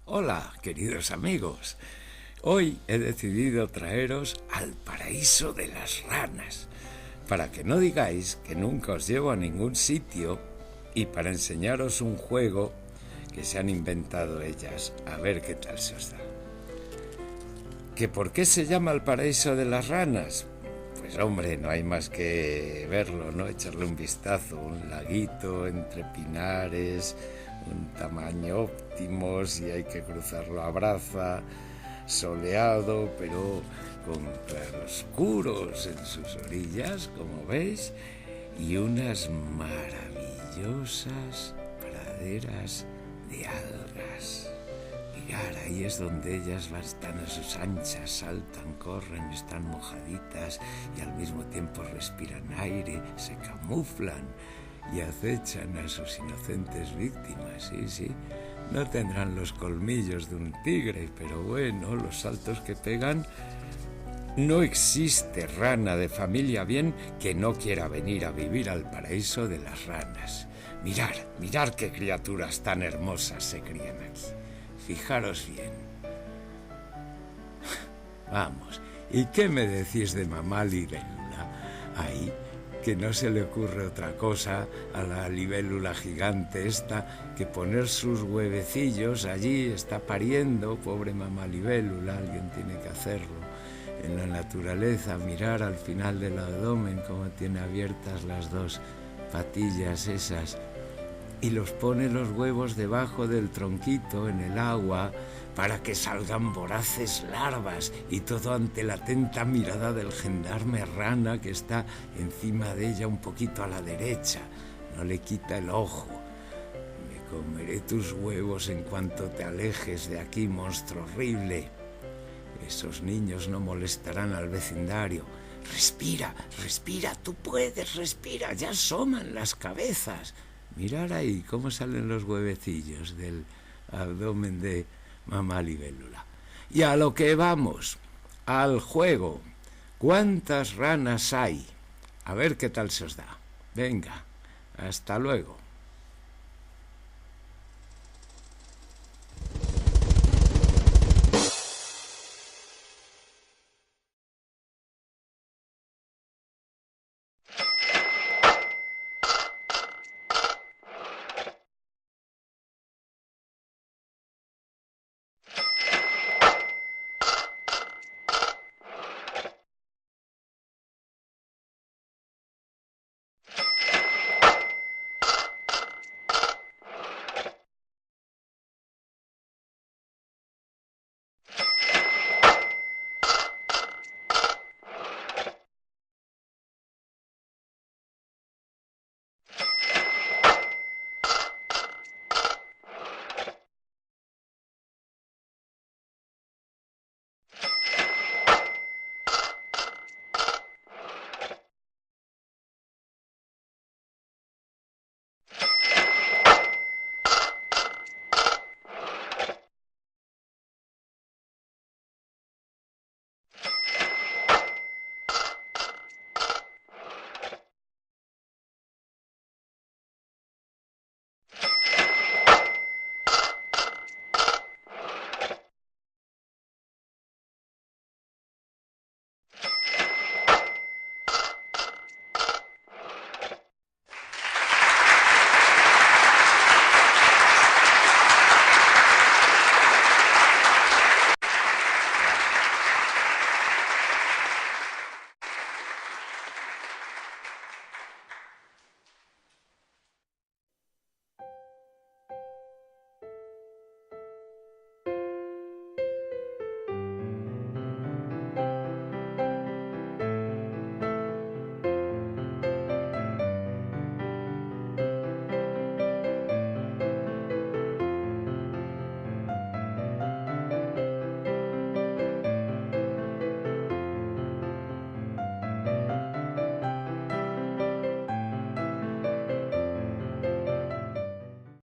Hola, queridos amigos. Hoy he decidido traeros al paraíso de las ranas, para que no digáis que nunca os llevo a ningún sitio y para enseñaros un juego que se han inventado ellas, a ver qué tal se os da. ¿Que por qué se llama el paraíso de las ranas? Pues hombre, no hay más que verlo, ¿no? Echarle un vistazo, un laguito entre pinares, un tamaño óptimo, si hay que cruzarlo a braza, soleado, pero con claroscuros en sus orillas, como veis, y unas maravillosas praderas de algas. Mirar, ahí es donde ellas están a sus anchas, saltan, corren, están mojaditas y al mismo tiempo respiran aire, se camuflan y acechan a sus inocentes víctimas, sí. No tendrán los colmillos de un tigre, pero bueno, los saltos que pegan. No existe rana de familia bien que no quiera venir a vivir al paraíso de las ranas. Mirad qué criaturas tan hermosas se crían aquí. Fijaros bien. Vamos, ¿y qué me decís de mamá libélula? Ahí, que no se le ocurre otra cosa a la libélula gigante esta que poner sus huevecillos allí, está pariendo, pobre mamá libélula, alguien tiene que hacerlo. En la naturaleza, mirar al final del abdomen cómo tiene abiertas las dos patillas esas, y los pone los huevos debajo del tronquito en el agua para que salgan voraces larvas, y todo ante la atenta mirada del gendarme rana que está encima de ella un poquito a la derecha. No le quita el ojo. Me comeré tus huevos en cuanto te alejes de aquí, monstruo horrible. Esos niños no molestarán al vecindario. Respira, tú puedes, respira, ya asoman las cabezas. Mirar ahí cómo salen los huevecillos del abdomen de mamá libélula. Y a lo que vamos, al juego. ¿Cuántas ranas hay? A ver qué tal se os da. Venga, hasta luego.